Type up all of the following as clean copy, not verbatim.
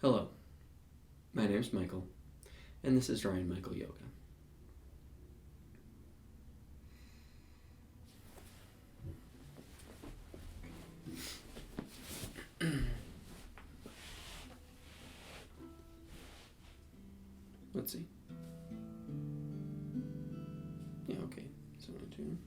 Hello, my name's Michael, and this is Rian Michael Yoga. Let's see. Yeah, okay. So 1, 2.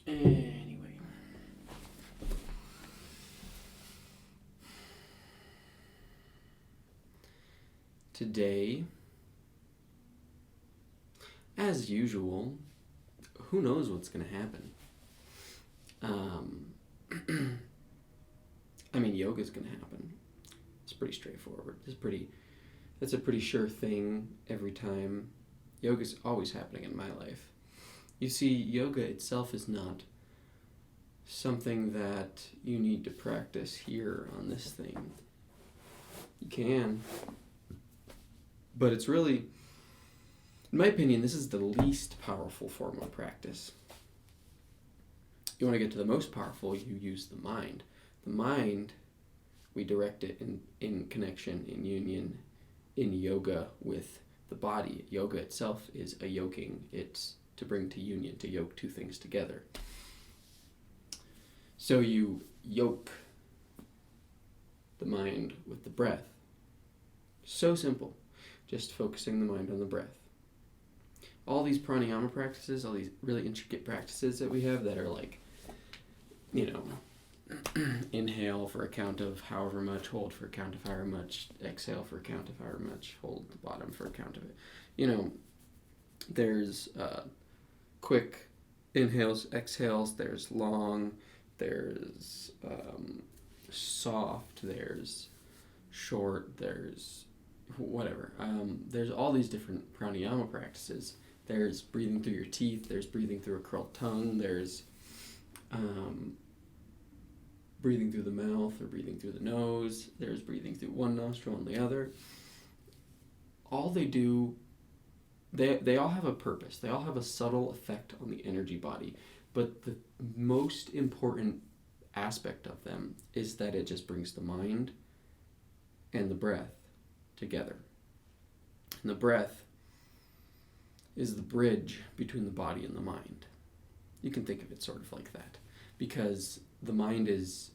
Anyway. Today, as usual, who knows what's going to happen? Yoga's going to happen. It's pretty straightforward. That's a pretty sure thing every time. Yoga's always happening in my life. You see, yoga itself is not something that you need to practice here on this thing. You can, but it's really, in my opinion, this is the least powerful form of practice. You want to get to the most powerful, you use the mind. The mind, we direct it in connection, in union, in yoga with the body. Yoga itself is a yoking. It's to bring to union, to yoke two things together. So you yoke the mind with the breath. So simple, just focusing the mind on the breath. All these pranayama practices, all these really intricate practices that we have that are like, inhale for a count of however much, hold for a count of however much, exhale for a count of however much, hold the bottom for a count of it. There's quick inhales, exhales, there's long, there's soft, there's short, there's whatever. There's all these different pranayama practices. There's breathing through your teeth, there's breathing through a curled tongue, there's breathing through the mouth or breathing through the nose, there's breathing through one nostril and the other. All they do, they all have a purpose. They all have a subtle effect on the energy body. But the most important aspect of them is that it just brings the mind and the breath together. And the breath is the bridge between the body and the mind. You can think of it sort of like that, because the mind is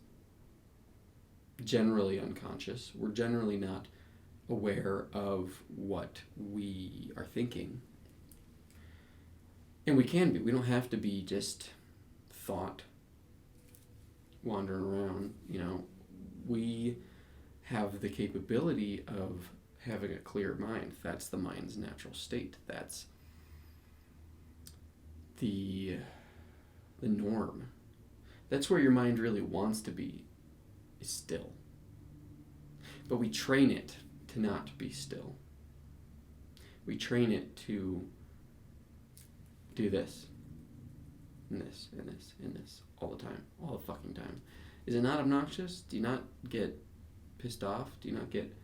generally unconscious. We're generally not aware of what we are thinking. And we can be. We don't have to be just thought wandering around. We have the capability of having a clear mind. That's the mind's natural state. That's the norm. That's where your mind really wants to be, is still. But we train it to not be still. We train it to do this, and this, and this, and this, all the time, all the fucking time. Is it not obnoxious? Do you not get pissed off? Do you not get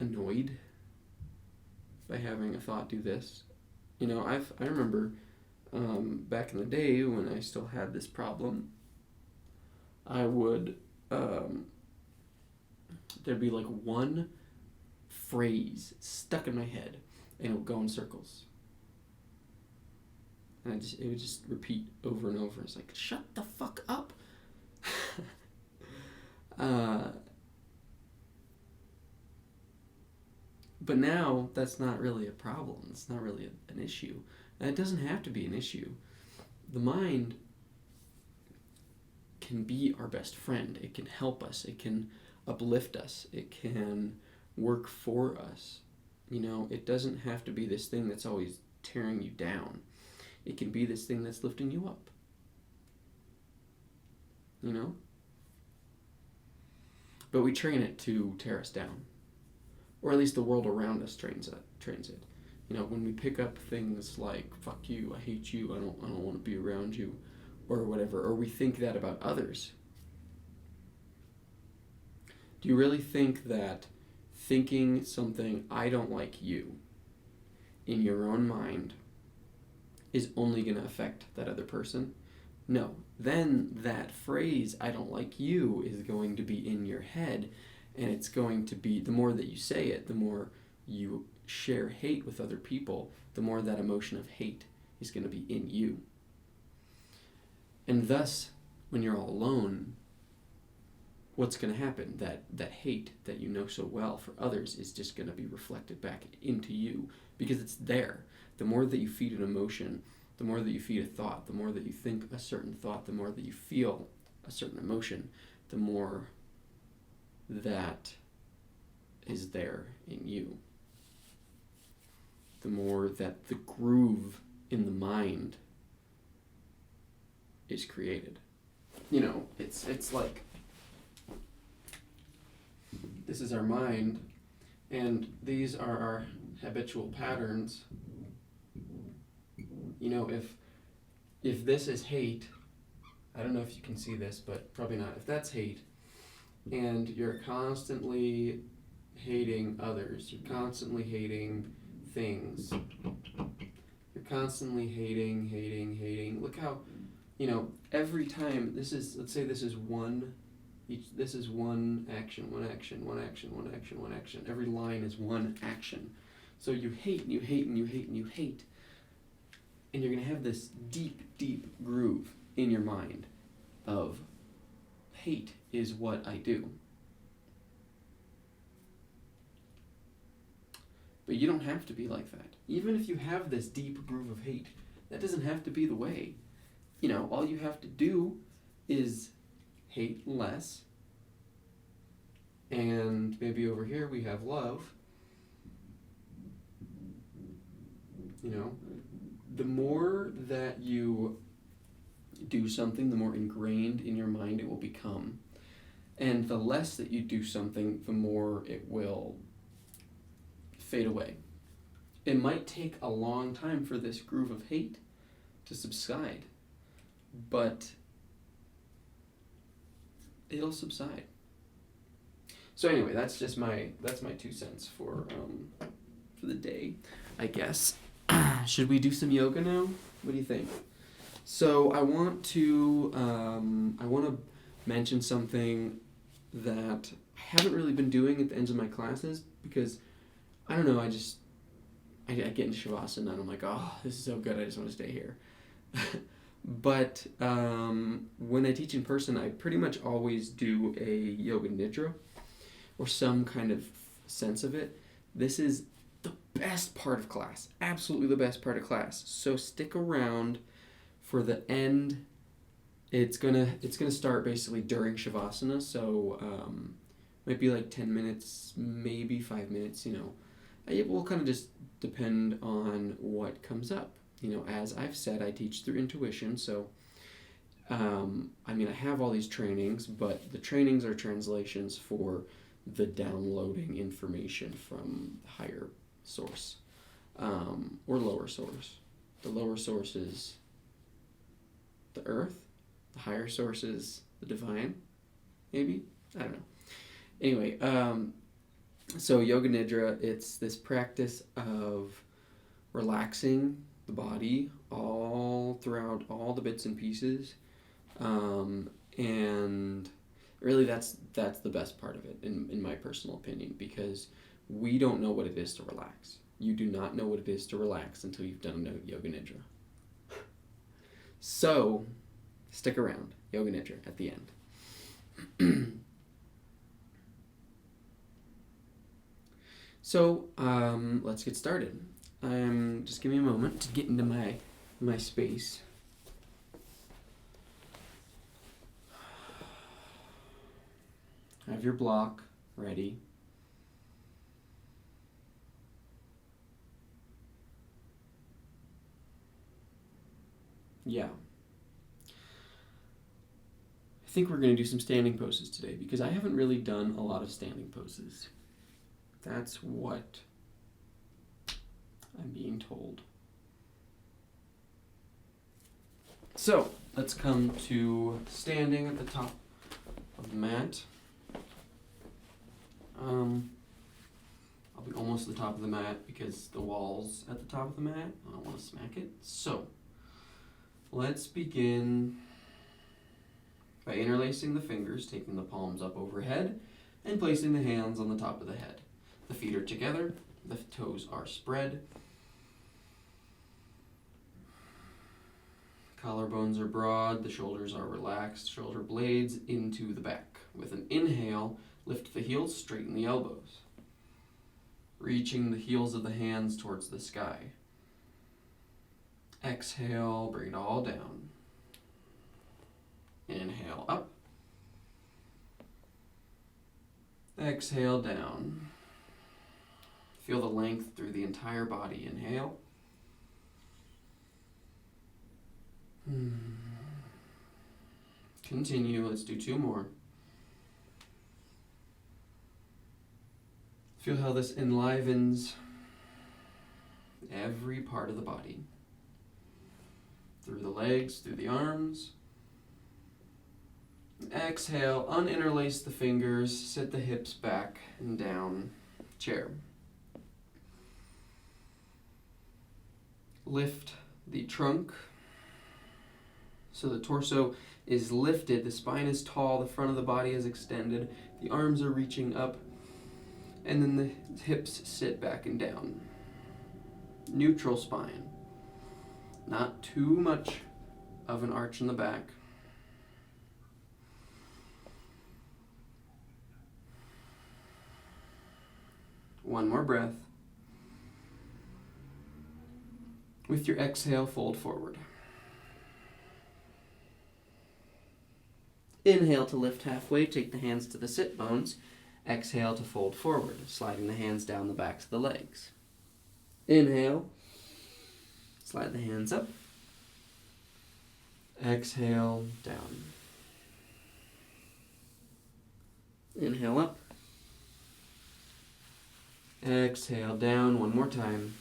annoyed by having a thought do this? I remember back in the day when I still had this problem, I would, there'd be like one phrase stuck in my head and it would go in circles. And it would just repeat over and over. It's like, shut the fuck up. But now that's not really a problem. It's not really an issue. And it doesn't have to be an issue. The mind can be our best friend. It can help us. It can uplift us. It can work for us. It doesn't have to be this thing that's always tearing you down. It can be this thing that's lifting you up. But we train it to tear us down. Or at least the world around us trains it. When we pick up things like, fuck you, I hate you, I don't want to be around you, or whatever, or we think that about others. Do you really think that thinking something, I don't like you, in your own mind is only going to affect that other person? No. Then that phrase, I don't like you, is going to be in your head, and it's going to be, the more that you say it, the more you share hate with other people, the more that emotion of hate is going to be in you. And thus, when you're all alone, what's going to happen? That hate that you know so well for others is just going to be reflected back into you, because it's there. The more that you feed an emotion, the more that you feed a thought, the more that you think a certain thought, the more that you feel a certain emotion, the more that is there in you. The more that the groove in the mind is created. It's like, this is our mind, and these are our habitual patterns. If this is hate, I don't know if you can see this, but probably not. If that's hate, and you're constantly hating others, you're constantly hating things, you're constantly hating. Look how, every time, let's say this is one action. Every line is one action. So you hate, and you hate, and you hate, and you hate. And you're going to have this deep, deep groove in your mind of hate is what I do. But you don't have to be like that. Even if you have this deep groove of hate, that doesn't have to be the way. All you have to do is hate less. And maybe over here we have love. You know, the more that you do something, the more ingrained in your mind it will become. And the less that you do something, the more it will fade away. It might take a long time for this groove of hate to subside, but it'll subside. So anyway, that's my 2 cents for the day, I guess. Should we do some yoga now? What do you think? So I want to mention something that I haven't really been doing at the ends of my classes because I don't know. I get into Shavasana and I'm like, oh, this is so good. I just want to stay here. But when I teach in person, I pretty much always do a Yoga Nidra or some kind of sense of it. This is the best part of class, absolutely the best part of class. So stick around for the end. It's gonna start basically during Shavasana, so might be like 10 minutes, maybe 5 minutes. You know, it will kind of just depend on what comes up. You know, as I've said, I teach through intuition, so I mean, I have all these trainings, but the trainings are translations for the downloading information from the higher source or lower source. The lower source is the earth, the higher source is the divine, maybe? I don't know. Anyway, so Yoga Nidra, it's this practice of relaxing the body all throughout all the bits and pieces, and really that's the best part of it in my personal opinion, because we don't know what it is to relax. You do not know what it is to relax until you've done Yoga Nidra. So stick around, Yoga Nidra at the end. So let's get started. Just give me a moment to get into my space. Have your block ready. Yeah. I think we're going to do some standing poses today because I haven't really done a lot of standing poses. That's what I'm being told. So, let's come to standing at the top of the mat. I'll be almost at the top of the mat because the wall's at the top of the mat. I don't want to smack it. So, let's begin by interlacing the fingers, taking the palms up overhead, and placing the hands on the top of the head. The feet are together, the toes are spread. Collarbones are broad, the shoulders are relaxed, shoulder blades into the back. With an inhale, lift the heels, straighten the elbows. Reaching the heels of the hands towards the sky. Exhale, bring it all down. Inhale up. Exhale down. Feel the length through the entire body. Inhale. Continue. Let's do 2 more. Feel how this enlivens every part of the body. Through the legs, through the arms. Exhale, uninterlace the fingers, sit the hips back and down, chair. Lift the trunk so the torso is lifted, the spine is tall, the front of the body is extended, the arms are reaching up, and then the hips sit back and down. Neutral spine. Not too much of an arch in the back. One more breath. With your exhale, fold forward. Inhale to lift halfway, take the hands to the sit bones. Exhale to fold forward, sliding the hands down the backs of the legs. Inhale. Slide the hands up. Exhale, down. Inhale up. Exhale, down. One more time.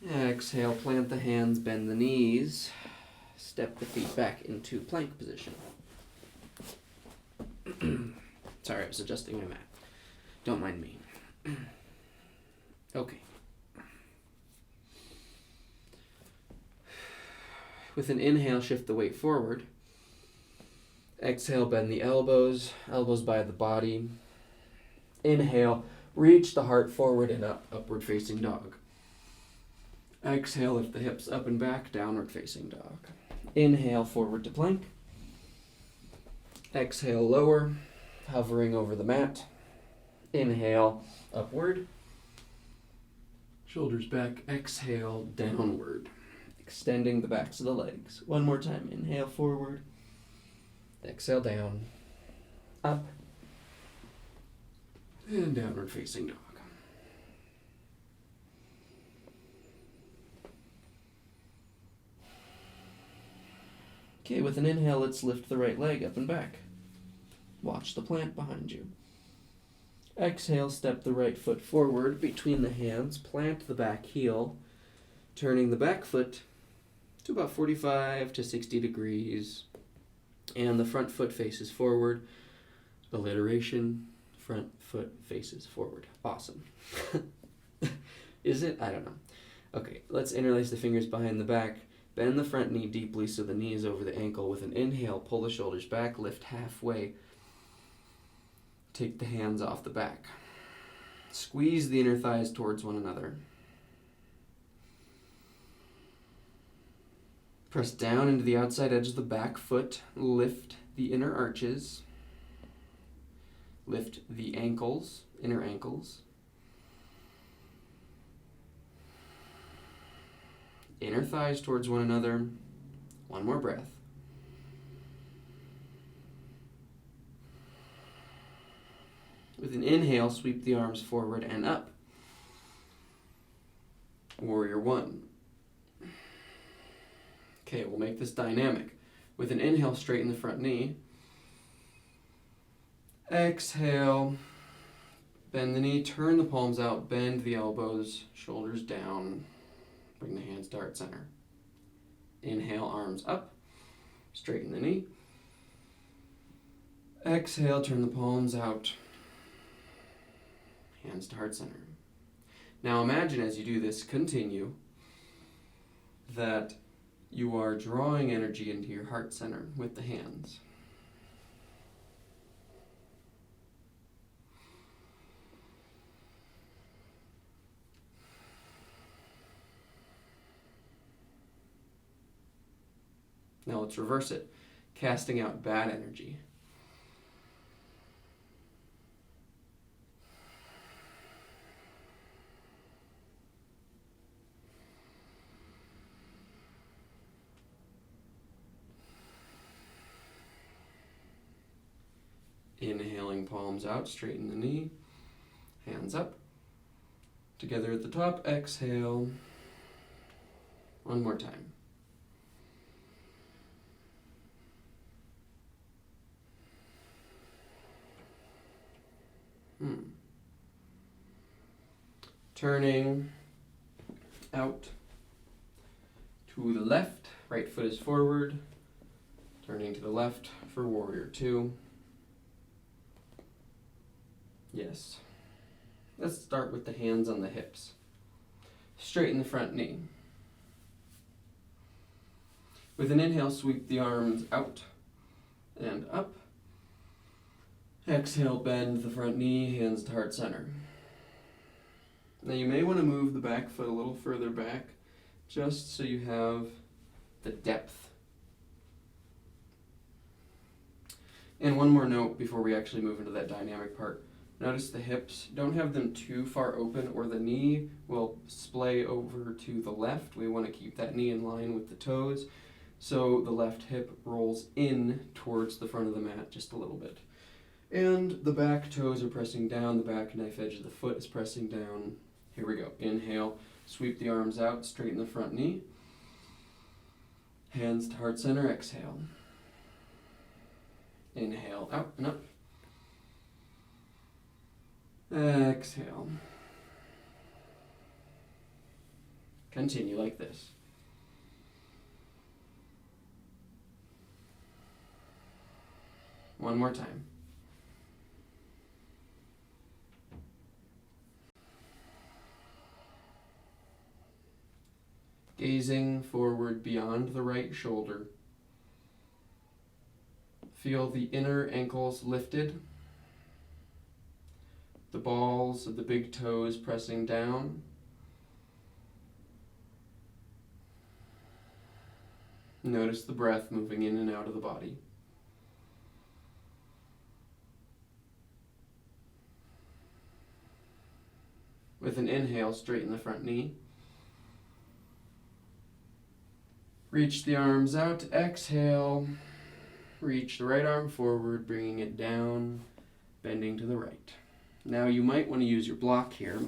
Exhale, plant the hands, bend the knees. Step the feet back into plank position. Sorry, I was adjusting my mat. Don't mind me. Okay. With an inhale, shift the weight forward. Exhale, bend the elbows, elbows by the body. Inhale, reach the heart forward and up, upward facing dog. Exhale, lift the hips up and back, downward facing dog. Inhale, forward to plank. Exhale, lower, hovering over the mat. Inhale, upward. Shoulders back, exhale, downward. Extending the backs of the legs. One more time, inhale, forward. Exhale, down, up, and downward facing dog. Okay, with an inhale, let's lift the right leg up and back. Watch the plant behind you. Exhale, step the right foot forward between the hands, plant the back heel, turning the back foot to about 45 to 60 degrees, and the front foot faces forward. Alliteration, front foot faces forward. Awesome. Is it? I don't know. Okay, let's interlace the fingers behind the back. Bend the front knee deeply so the knee is over the ankle. With an inhale, pull the shoulders back, lift halfway. Take the hands off the back. Squeeze the inner thighs towards one another. Press down into the outside edge of the back foot. Lift the inner arches. Lift the ankles, inner ankles. Inner thighs towards one another. One more breath. With an inhale, sweep the arms forward and up. Warrior one. Okay, we'll make this dynamic. With an inhale, straighten the front knee. Exhale, bend the knee, turn the palms out, bend the elbows, shoulders down. Bring the hands to heart center. Inhale, arms up, straighten the knee. Exhale, turn the palms out, hands to heart center. Now imagine as you do this, continue, that you are drawing energy into your heart center with the hands. Now let's reverse it, casting out bad energy. Inhaling, palms out, straighten the knee, hands up. Together at the top, exhale. One more time. Turning out to the left, right foot is forward. Turning to the left for warrior two. Yes. Let's start with the hands on the hips. Straighten the front knee. With an inhale, sweep the arms out and up. Exhale, bend the front knee, hands to heart center. Now you may want to move the back foot a little further back, just so you have the depth. And one more note before we actually move into that dynamic part. Notice the hips, don't have them too far open or the knee will splay over to the left. We want to keep that knee in line with the toes, so the left hip rolls in towards the front of the mat just a little bit. And the back toes are pressing down, the back knife edge of the foot is pressing down. Here we go. Inhale, sweep the arms out, straighten the front knee. Hands to heart center, exhale. Inhale, out and up. Exhale. Continue like this. One more time. Gazing forward beyond the right shoulder. Feel the inner ankles lifted. The balls of the big toes pressing down. Notice the breath moving in and out of the body. With an inhale, straighten the front knee. Reach the arms out, exhale. Reach the right arm forward, bringing it down, bending to the right. Now you might want to use your block here.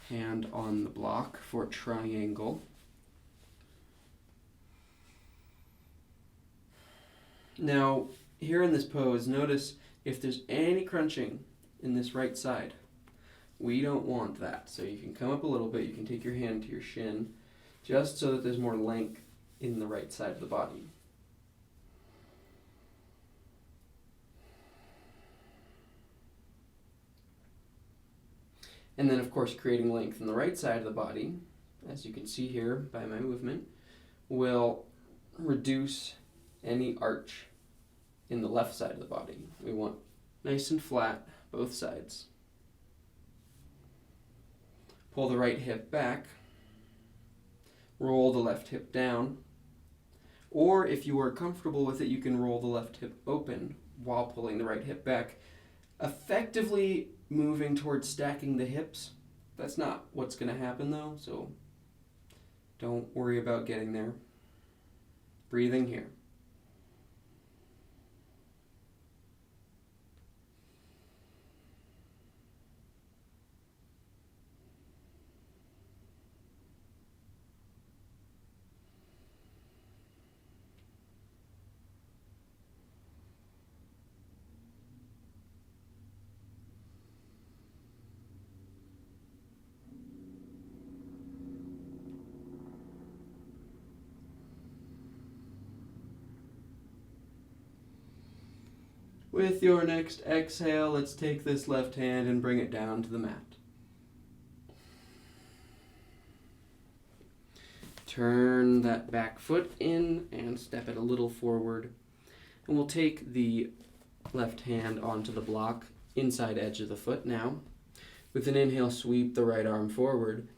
Hand on the block for a triangle. Now, here in this pose, notice if there's any crunching in this right side. We don't want that. So you can come up a little bit, you can take your hand to your shin, just so that there's more length in the right side of the body. And then, of course, creating length in the right side of the body, as you can see here by my movement, will reduce any arch in the left side of the body. We want nice and flat, both sides. Pull the right hip back. Roll the left hip down. Or if you are comfortable with it, you can roll the left hip open while pulling the right hip back, effectively moving towards stacking the hips. That's not what's going to happen though, so don't worry about getting there. Breathing here. With your next exhale, let's take this left hand and bring it down to the mat. Turn that back foot in and step it a little forward. And we'll take the left hand onto the block, inside edge of the foot now. With an inhale, sweep the right arm forward.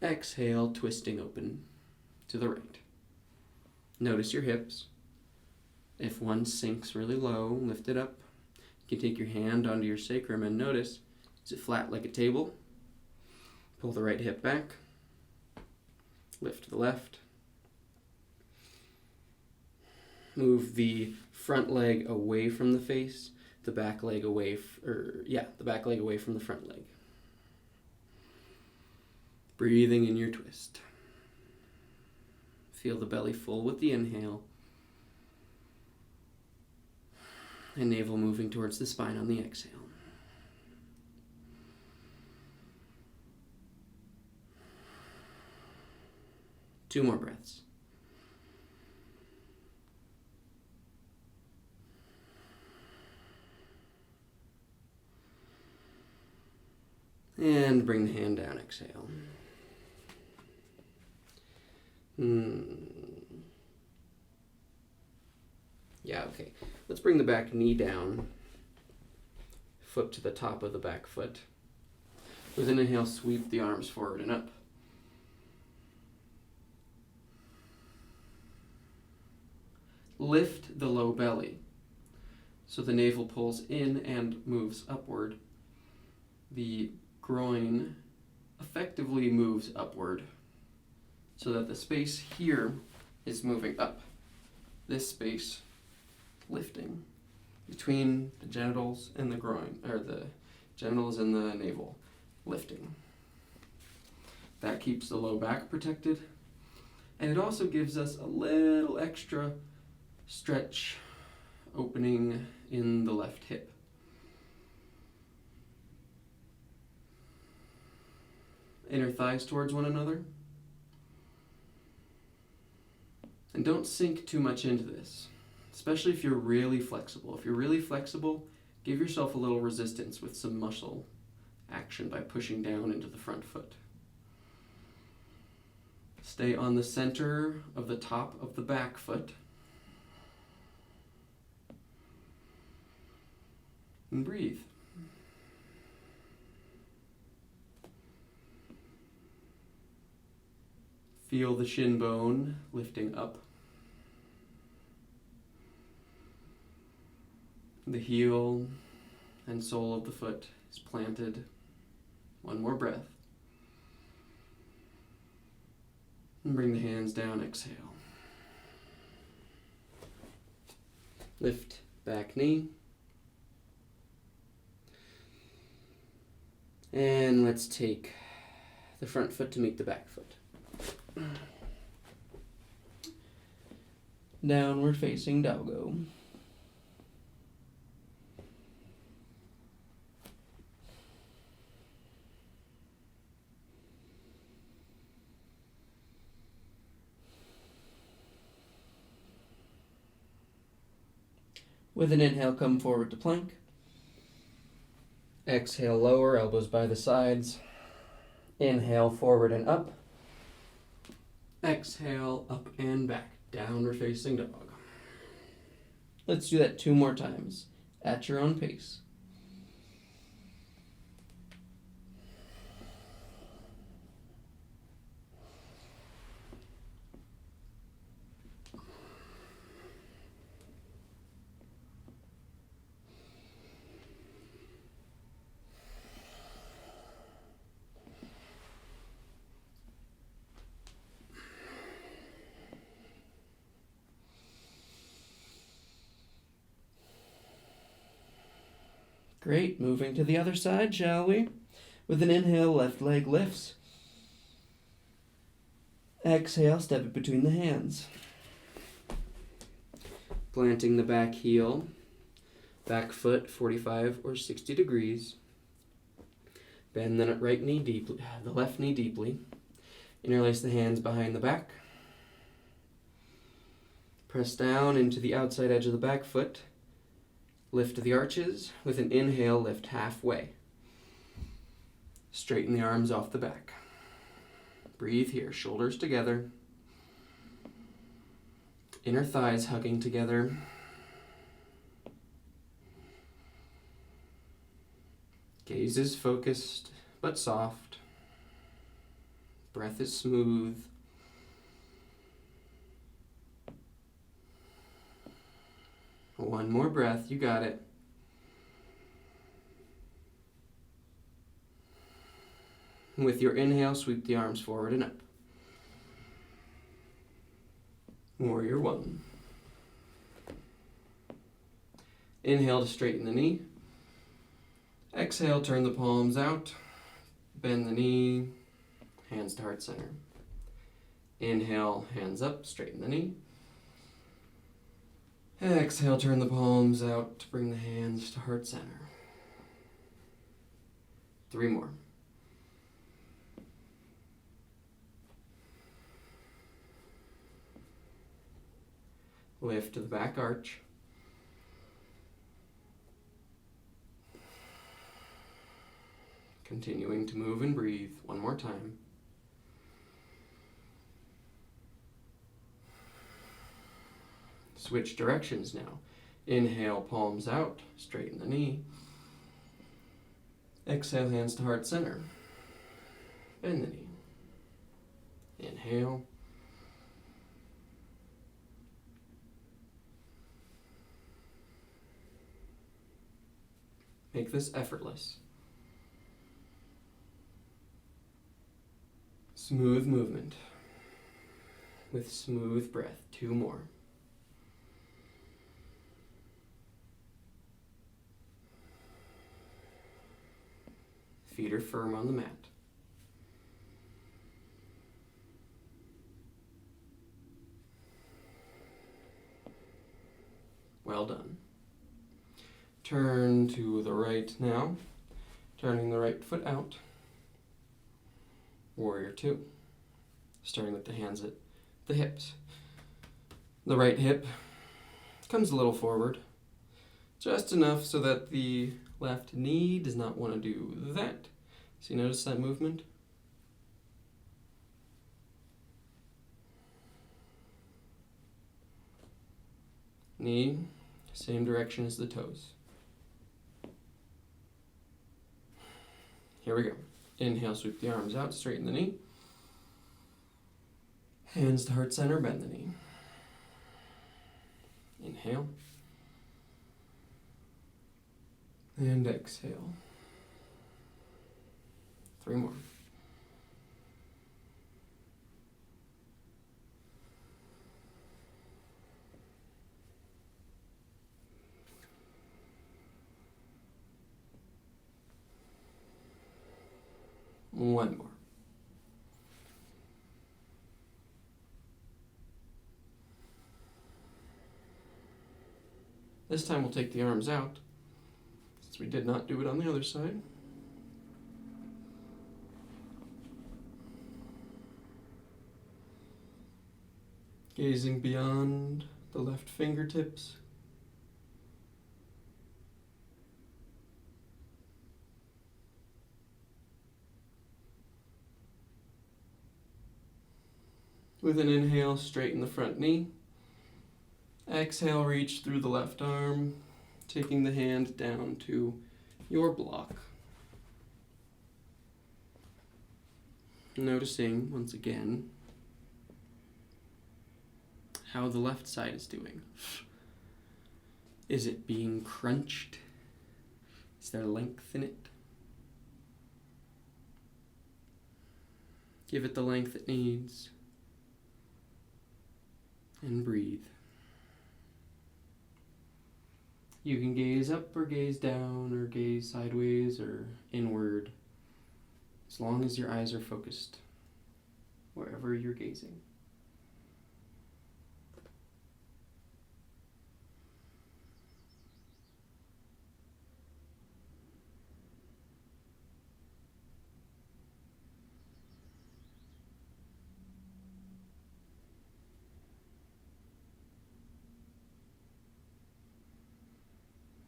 Exhale, twisting open to the right. Notice your hips. If one sinks really low, lift it up. You can take your hand onto your sacrum and notice, is it flat like a table? Pull the right hip back. Lift the left. Move the front leg away from the face, the back leg away, the back leg away from the front leg. Breathing in your twist. Feel the belly full with the inhale. And navel moving towards the spine on the exhale. Two more breaths. And bring the hand down, exhale. Yeah, okay. Let's bring the back knee down, foot to the top of the back foot. With an inhale, sweep the arms forward and up. Lift the low belly, so the navel pulls in and moves upward. The groin effectively moves upward, so that the space here is moving up. This space lifting. between the genitals and the groin, or the genitals and the navel, lifting. That keeps the low back protected, and it also gives us a little extra stretch opening in the left hip. Inner thighs towards one another. And don't sink too much into this, especially if you're really flexible. If you're really flexible, give yourself a little resistance with some muscle action by pushing down into the front foot. Stay on the center of the top of the back foot. And breathe. Feel the shin bone lifting up. The heel and sole of the foot is planted. One more breath. And bring the hands down, exhale. Lift back knee. And let's take the front foot to meet the back foot. Downward facing doggo. With an inhale, come forward to plank. Exhale, lower, elbows by the sides. Inhale, forward and up. Exhale, up and back, downward facing dog. Let's do that 2 more times at your own pace. Great, moving to the other side, shall we? With an inhale, left leg lifts. Exhale, step it between the hands. Planting the back heel, back foot 45 or 60 degrees. Bend the right knee deeply, the left knee deeply. Interlace the hands behind the back. Press down into the outside edge of the back foot. Lift the arches. With an inhale, lift halfway. Straighten the arms off the back. Breathe here, shoulders together. Inner thighs hugging together. Gaze is focused but soft. Breath is smooth. One more breath, you got it. With your inhale, sweep the arms forward and up. Warrior 1. Inhale to straighten the knee. Exhale, turn the palms out. Bend the knee, hands to heart center. Inhale, hands up, straighten the knee. Exhale, turn the palms out to bring the hands to heart center. 3 more. Lift to the back arch. Continuing to move and breathe. 1 more time. Switch directions now. Inhale, palms out, straighten the knee. Exhale, hands to heart center. Bend the knee. Inhale. Make this effortless. Smooth movement with smooth breath. 2 more. are firm on the mat. Well done. Turn to the right now, turning the right foot out. Warrior two, starting with the hands at the hips. The right hip comes a little forward, just enough so that the left knee does not want to do that. So you notice that movement? Knee, same direction as the toes. Here we go. Inhale, sweep the arms out, straighten the knee. Hands to heart center, bend the knee. Inhale. And exhale. 3 more. One more. This time we'll take the arms out, since we did not do it on the other side. Gazing beyond the left fingertips. With an inhale, straighten the front knee. Exhale, reach through the left arm, taking the hand down to your block. Noticing, once again, how the left side is doing. Is it being crunched? Is there length in it? Give it the length it needs. And breathe. You can gaze up or gaze down or gaze sideways or inward, as long as your eyes are focused wherever you're gazing.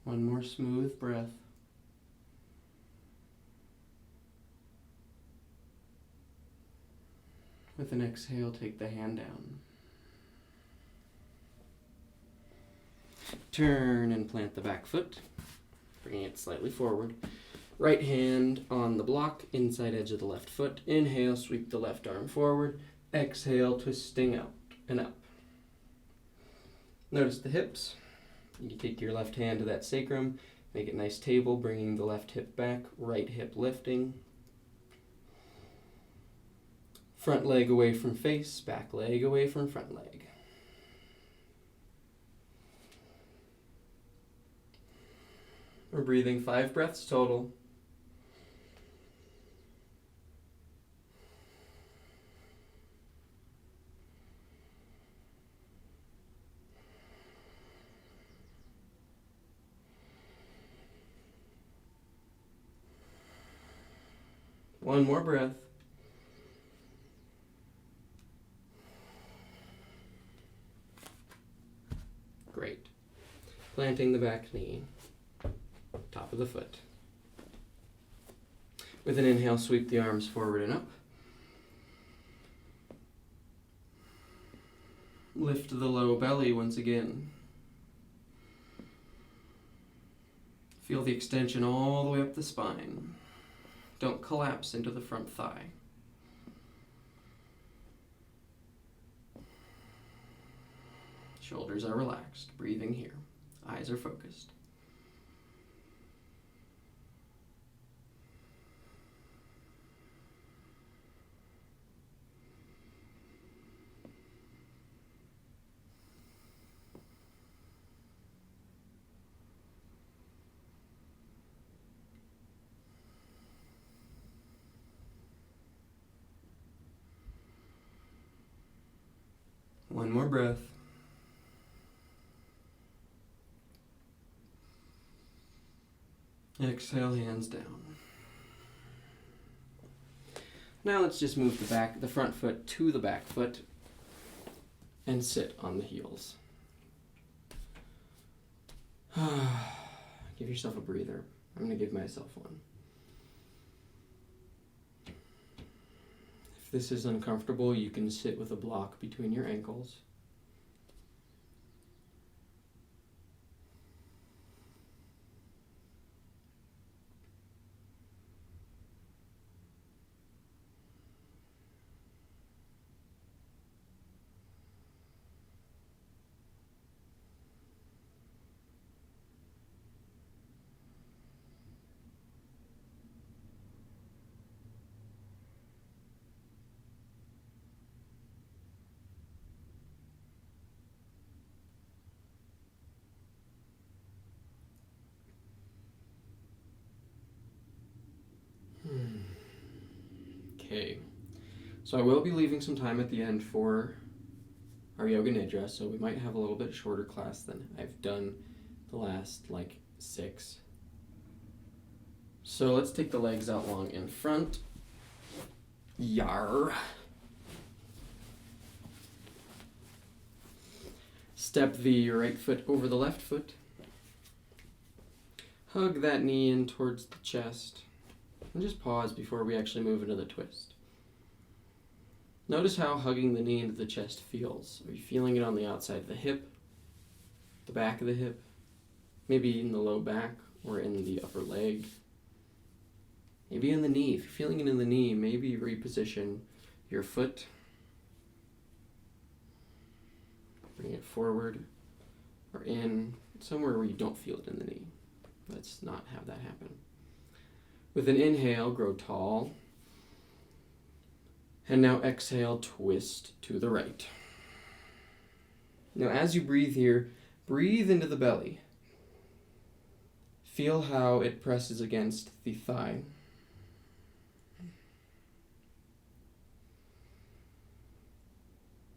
One more smooth breath. With an exhale, take the hand down. Turn and plant the back foot, bringing it slightly forward. Right hand on the block, inside edge of the left foot. Inhale, sweep the left arm forward. Exhale, twisting out and up. Notice the hips. You take your left hand to that sacrum, make it nice table, bringing the left hip back, right hip lifting. Front leg away from face, back leg away from front leg. We're breathing 5 breaths total. One more breath. Great. Planting the back knee, top of the foot. With an inhale, sweep the arms forward and up. Lift the low belly once again. Feel the extension all the way up the spine. Don't collapse into the front thigh. Shoulders are relaxed, breathing here. Eyes are focused. more breath. Exhale, hands down. Now let's just move the front foot to the back foot and sit on the heels. Give yourself a breather. I'm going to give myself one. If this is uncomfortable, you can sit with a block between your ankles. Okay, so I will be leaving some time at the end for our Yoga Nidra, so we might have a little bit shorter class than I've done the last, 6. So let's take the legs out long in front. Yar. Step the right foot over the left foot. Hug that knee in towards the chest. And just pause before we actually move into the twist. Notice how hugging the knee into the chest feels. Are you feeling it on the outside of the hip, the back of the hip, maybe in the low back or in the upper leg? Maybe in the knee. If you're feeling it in the knee, maybe reposition your foot. Bring it forward or in, somewhere where you don't feel it in the knee. Let's not have that happen. With an inhale, grow tall. And now exhale, twist to the right. Now as you breathe here, breathe into the belly. Feel how it presses against the thigh.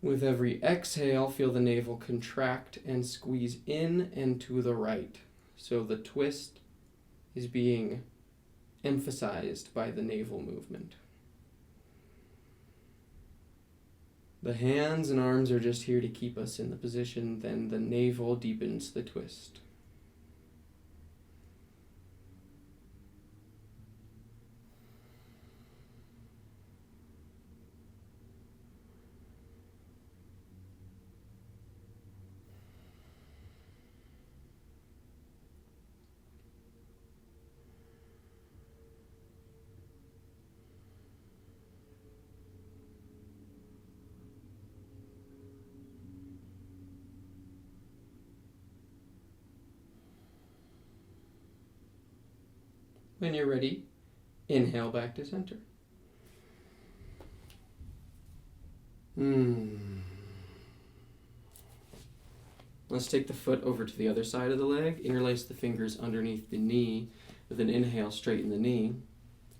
With every exhale, feel the navel contract and squeeze in and to the right. So the twist is being emphasized by the navel movement. The hands and arms are just here to keep us in the position, then the navel deepens the twist. When you're ready, inhale back to center. Let's take the foot over to the other side of the leg. Interlace the fingers underneath the knee with an inhale, straighten the knee.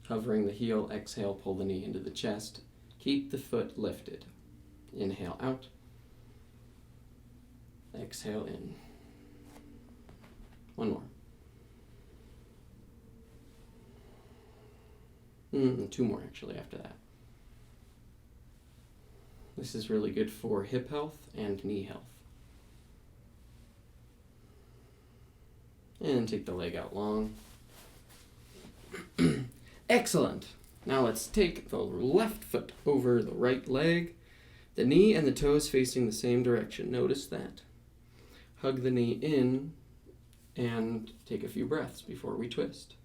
Hovering the heel, exhale, pull the knee into the chest. Keep the foot lifted. Inhale out. Exhale in. One more. 2 more actually after that. This is really good for hip health and knee health. And take the leg out long. Excellent. Now let's take the left foot over the right leg. The knee and the toes facing the same direction. Notice that. Hug the knee in and take a few breaths before we twist.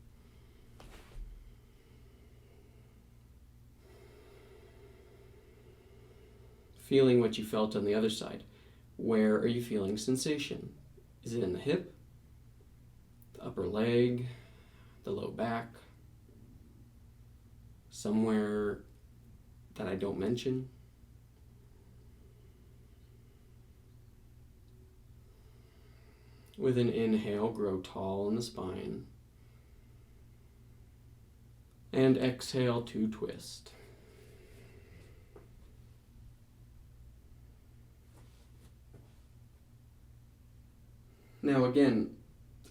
Feeling what you felt on the other side. Where are you feeling sensation? Is it in the hip, the upper leg, the low back, somewhere that I don't mention? With an inhale, grow tall in the spine. And exhale to twist. Now again,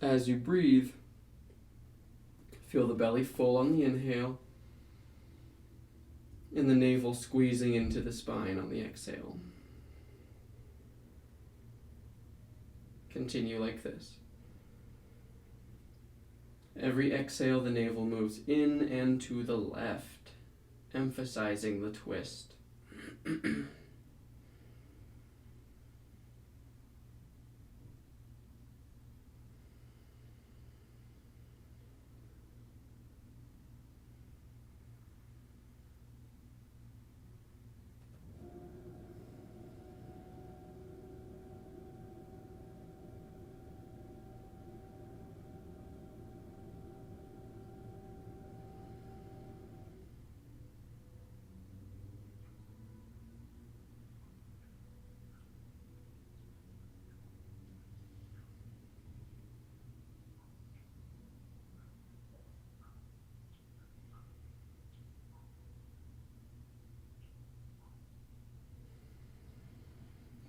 as you breathe, feel the belly full on the inhale and the navel squeezing into the spine on the exhale. Continue like this. Every exhale, the navel moves in and to the left, emphasizing the twist.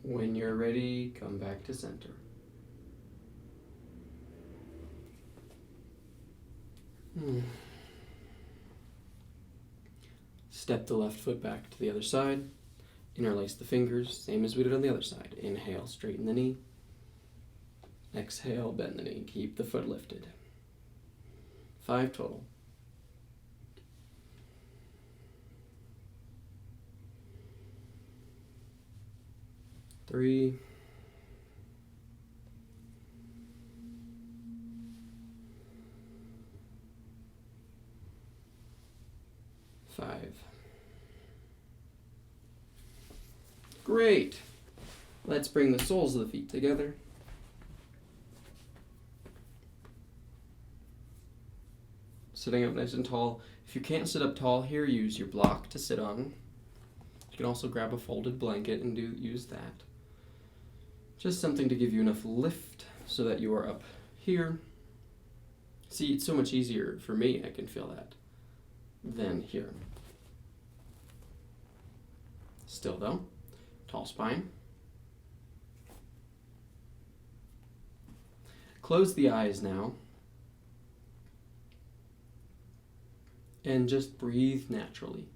When you're ready, come back to center. Step the left foot back to the other side. Interlace the fingers, same as we did on the other side. Inhale, straighten the knee. Exhale, bend the knee. Keep the foot lifted. 5 total. 3, 5. Great. Let's bring the soles of the feet together. Sitting up nice and tall. If you can't sit up tall here, use your block to sit on. You can also grab a folded blanket and use that. Just something to give you enough lift so that you are up here. See, it's so much easier for me, I can feel that, than here. Still though, tall spine. Close the eyes now. And just breathe naturally.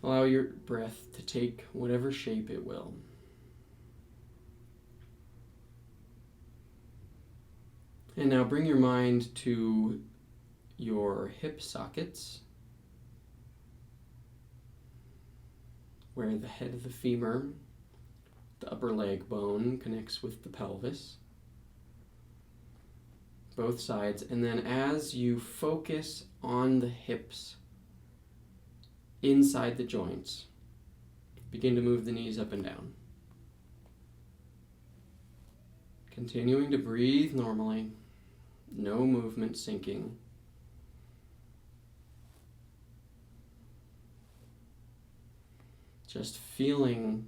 Allow your breath to take whatever shape it will. And now bring your mind to your hip sockets, where the head of the femur, the upper leg bone, connects with the pelvis. Both sides. And then as you focus on the hips, inside the joints, begin to move the knees up and down. Continuing to breathe normally. No movement sinking. Just feeling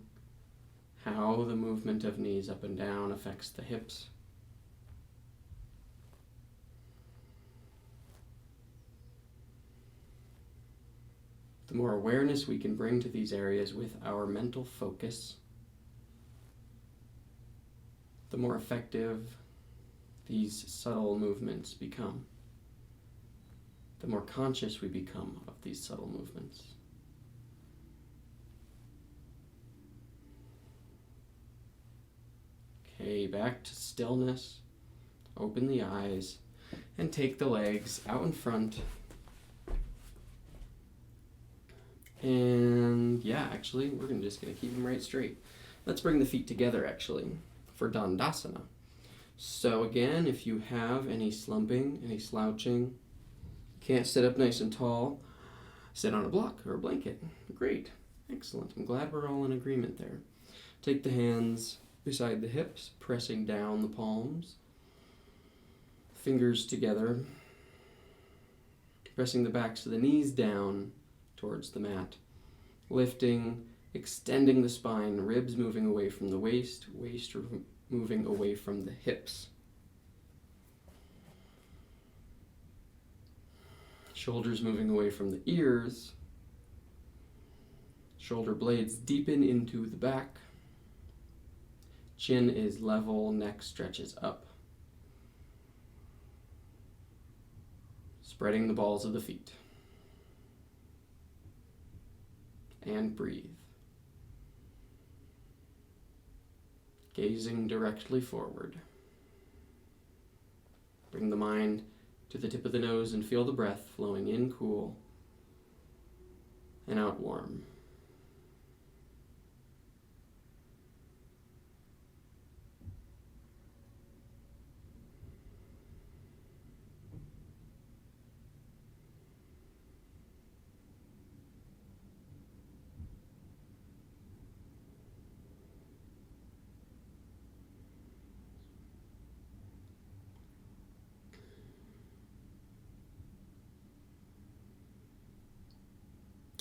how the movement of knees up and down affects the hips. The more awareness we can bring to these areas with our mental focus, the more effective these subtle movements become. The more conscious we become of these subtle movements. Okay, back to stillness. Open the eyes and take the legs out in front. And yeah, actually, we're just going to keep them right straight. Let's bring the feet together, actually, for Dandasana. So again, if you have any slumping, any slouching, can't sit up nice and tall, sit on a block or a blanket. Great. Excellent. I'm glad we're all in agreement there. Take the hands beside the hips, pressing down the palms. Fingers together. Pressing the backs of the knees down towards the mat. Lifting, extending the spine, ribs moving away from the waist, waist moving away from the hips. Shoulders moving away from the ears. Shoulder blades deepen into the back. Chin is level, neck stretches up. Spreading the balls of the feet. And breathe. Gazing directly forward. Bring the mind to the tip of the nose and feel the breath flowing in cool and out warm.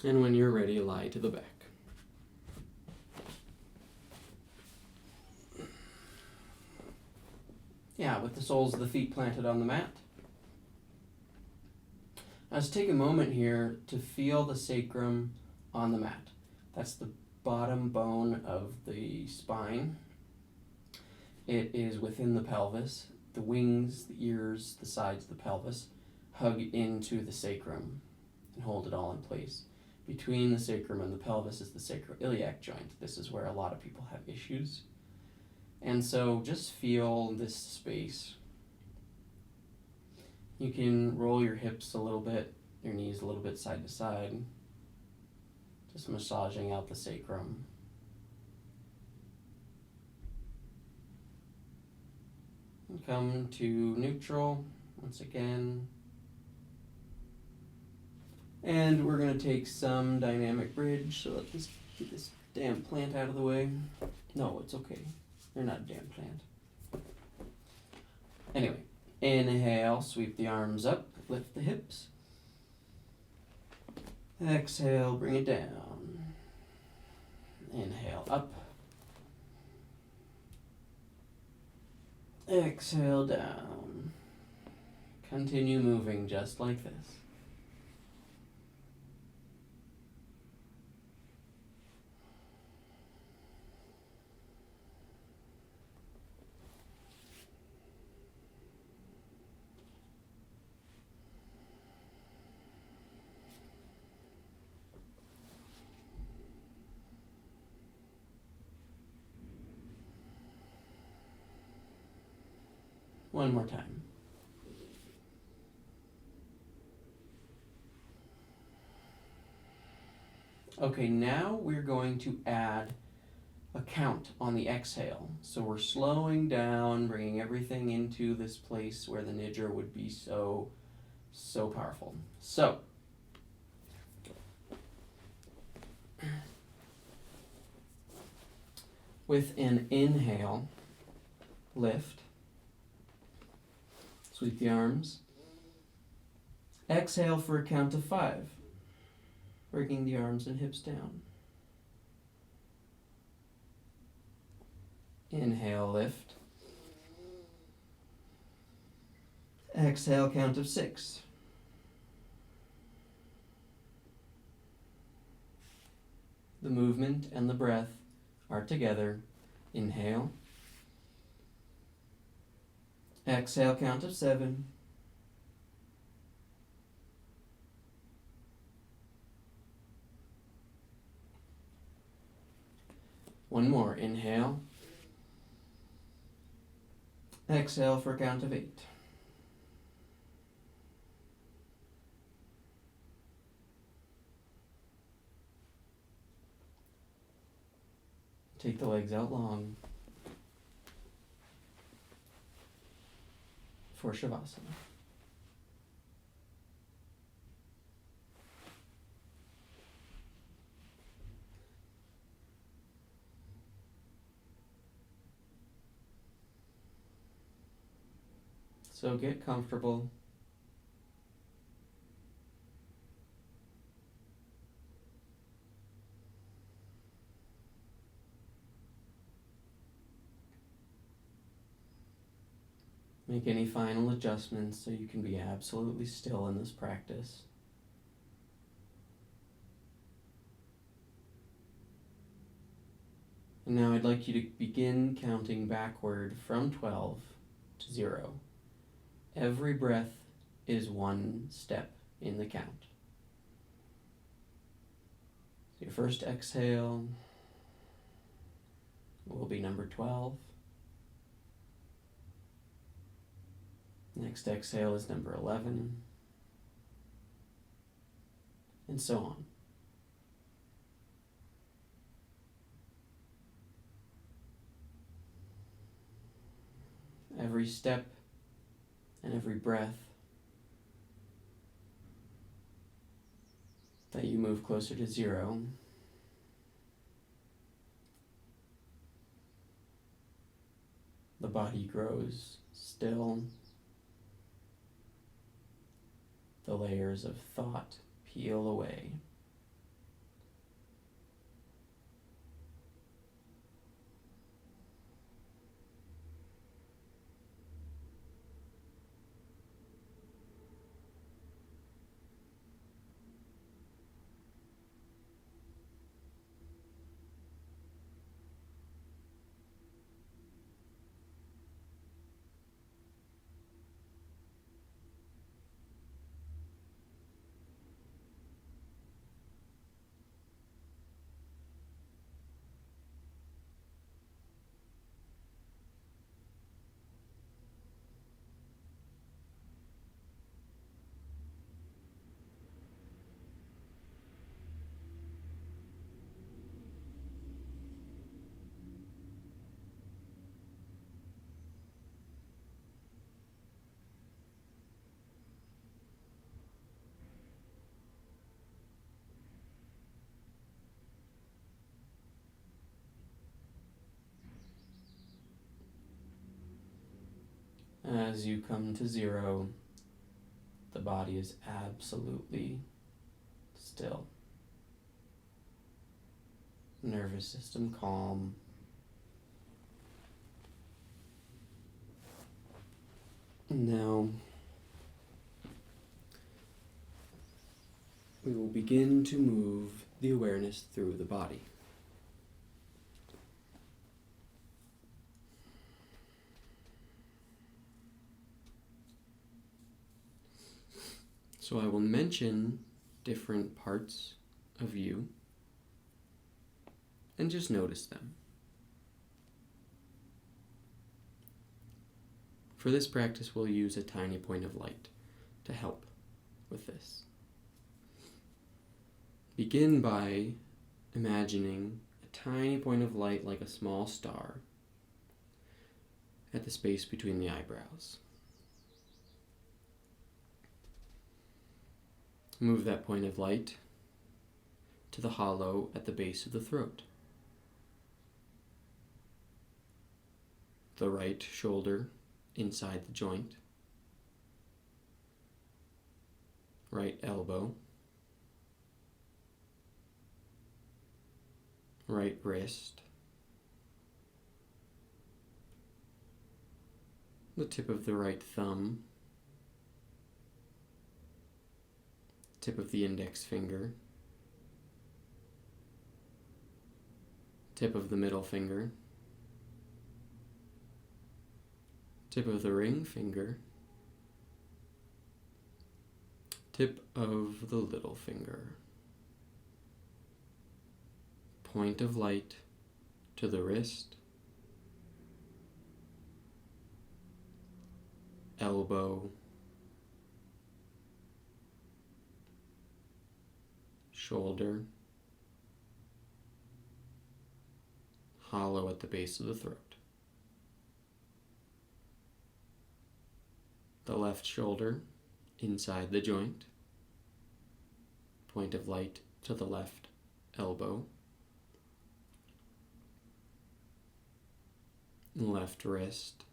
And when you're ready, lie to the back. Yeah, with the soles of the feet planted on the mat. Now let's take a moment here to feel the sacrum on the mat. That's the bottom bone of the spine. It is within the pelvis. The wings, the ears, the sides of the pelvis hug into the sacrum and hold it all in place. Between the sacrum and the pelvis is the sacroiliac joint. This is where a lot of people have issues. And so just feel this space. You can roll your hips a little bit, your knees a little bit side to side. Just massaging out the sacrum. And come to neutral once again. And we're going to take some dynamic bridge. So let's just get this damn plant out of the way. No, it's okay. You're not a damn plant. Anyway, inhale, sweep the arms up, lift the hips. Exhale, bring it down. Inhale, up. Exhale, down. Continue moving just like this. One more time. Okay, now we're going to add a count on the exhale. So we're slowing down, bringing everything into this place where the nidra would be so powerful. So, with an inhale, lift. Sweep the arms. Exhale for a count of 5. Bringing the arms and hips down. Inhale, lift. Exhale, count of 6. The movement and the breath are together. Inhale. Exhale, count of 7. One more. Inhale. Exhale for a count of 8. Take the legs out long for Shavasana. So get comfortable. Make any final adjustments so you can be absolutely still in this practice. And now I'd like you to begin counting backward from 12 to 0. Every breath is one step in the count. So your first exhale will be number 12. Next exhale is number 11. And so on. Every step and every breath that you move closer to 0, the body grows still, the layers of thought peel away. As you come to 0, the body is absolutely still. Nervous system calm. Now, we will begin to move the awareness through the body. So I will mention different parts of you and just notice them. For this practice, we'll use a tiny point of light to help with this. Begin by imagining a tiny point of light like a small star at the space between the eyebrows. Move that point of light to the hollow at the base of the throat. The right shoulder inside the joint. Right elbow. Right wrist. The tip of the right thumb. Tip of the index finger, tip of the middle finger, tip of the ring finger, tip of the little finger. Point of light to the wrist, elbow, shoulder, hollow at the base of the throat. The left shoulder inside the joint. Point of light to the left elbow. Left wrist.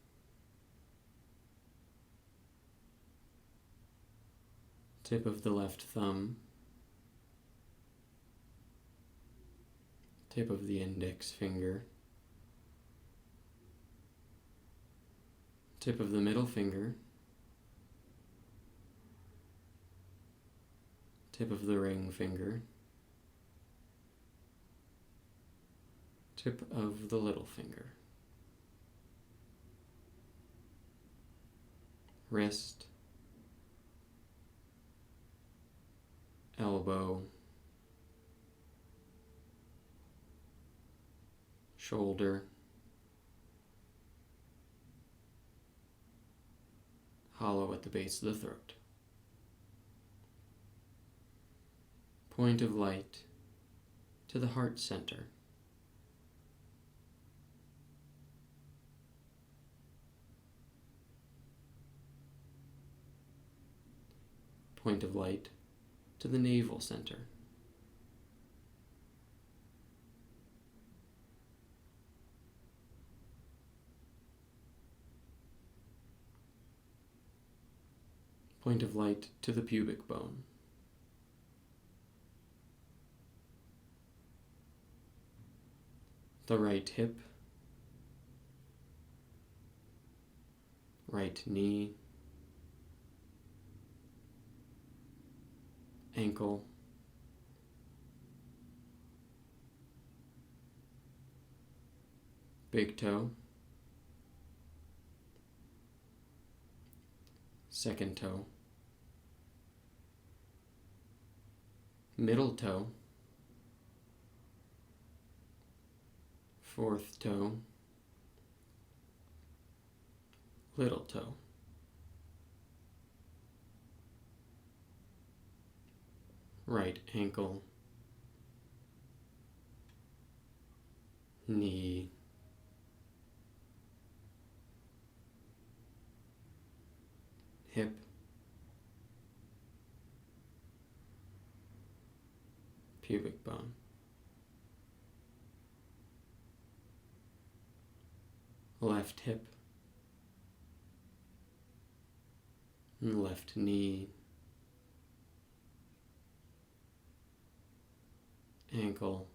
Tip of the left thumb. Tip of the index finger, tip of the middle finger, tip of the ring finger, tip of the little finger, wrist, elbow, shoulder, hollow at the base of the throat. Point of light to the heart center. Point of light to the navel center. Point of light to the pubic bone. The right hip, right knee, ankle, big toe, second toe, middle toe, fourth toe, little toe, right ankle, knee, hip, pubic bone. Left hip, left knee, ankle,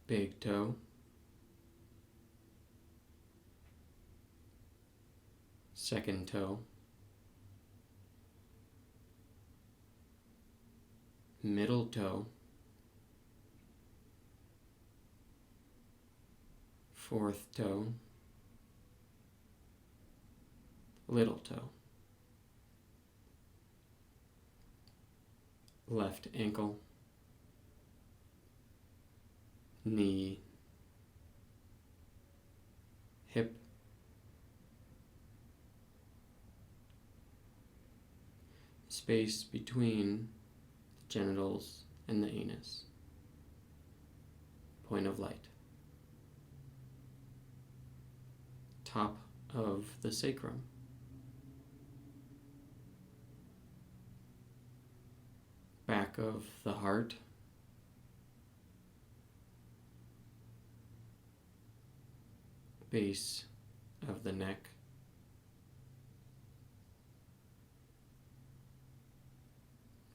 big toe, second toe, middle toe, fourth toe, little toe, left ankle, knee, hip, space between the genitals and the anus, point of light. Top of the sacrum, back of the heart, base of the neck,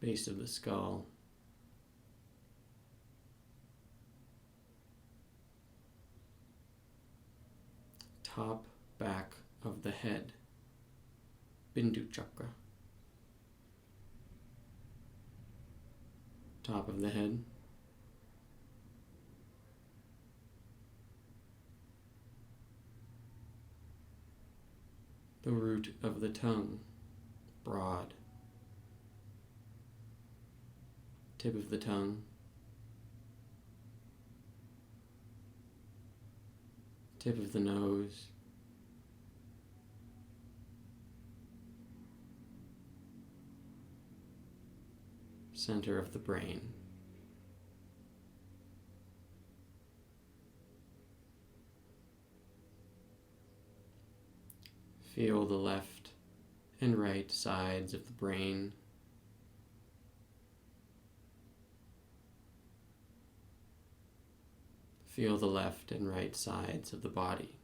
base of the skull, top back of the head, Bindu chakra, top of the head, the root of the tongue, broad, tip of the tongue, tip of the nose, center of the brain. Feel the left and right sides of the brain. Feel the left and right sides of the body.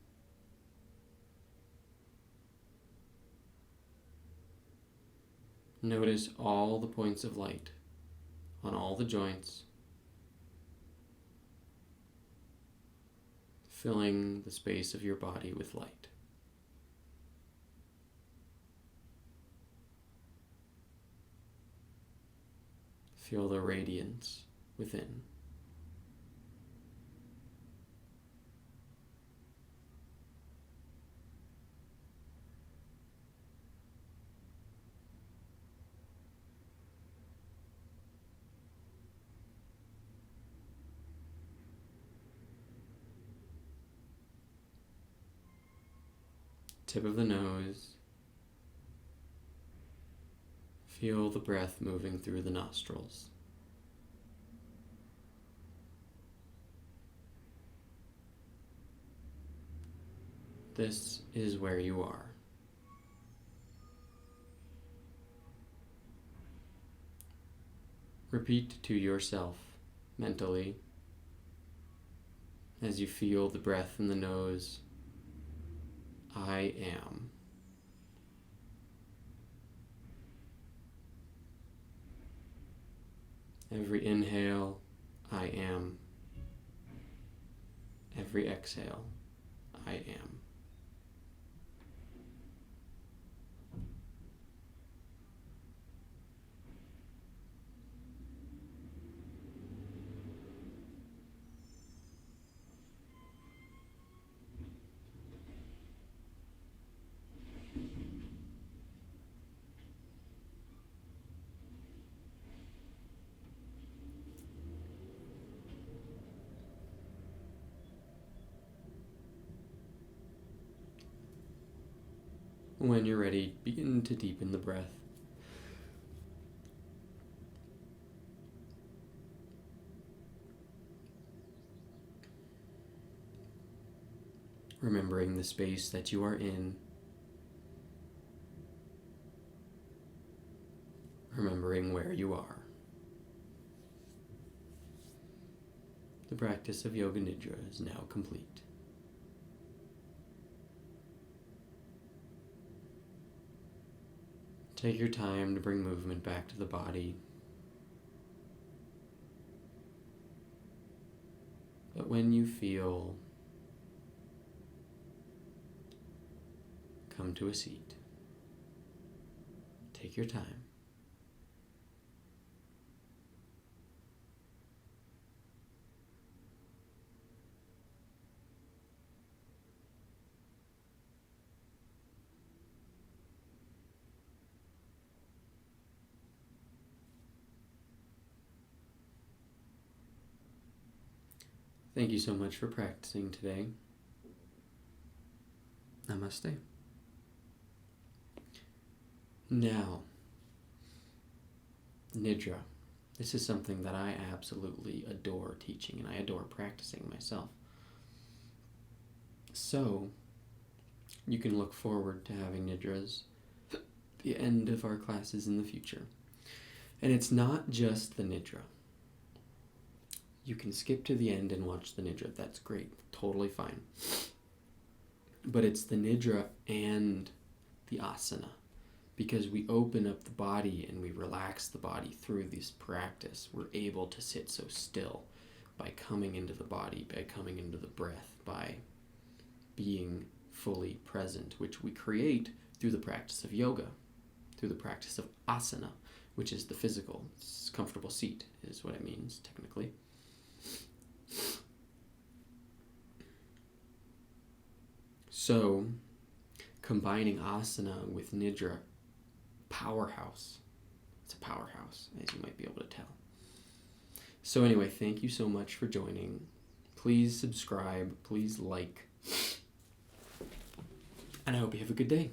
Notice all the points of light on all the joints, filling the space of your body with light. Feel the radiance within. Tip of the nose. Feel the breath moving through the nostrils. This is where you are. Repeat to yourself mentally as you feel the breath in the nose. I am. Every inhale, I am. Every exhale, I am. When you're ready, begin to deepen the breath. Remembering the space that you are in. Remembering where you are. The practice of Yoga Nidra is now complete. Take your time to bring movement back to the body. But when you feel, come to a seat. Take your time. Thank you so much for practicing today. Namaste. Now, Nidra. This is something that I absolutely adore teaching, and I adore practicing myself. So, you can look forward to having Nidras at the end of our classes in the future. And it's not just the Nidra. You can skip to the end and watch the Nidra. That's great. Totally fine. But it's the Nidra and the asana. Because we open up the body and we relax the body through this practice. We're able to sit so still by coming into the body, by coming into the breath, by being fully present, which we create through the practice of yoga, through the practice of asana, which is the physical, comfortable seat, is what it means technically. So, combining asana with Nidra, powerhouse. It's a powerhouse, as you might be able to tell. So anyway, thank you so much for joining. Please subscribe, please like, and I hope you have a good day.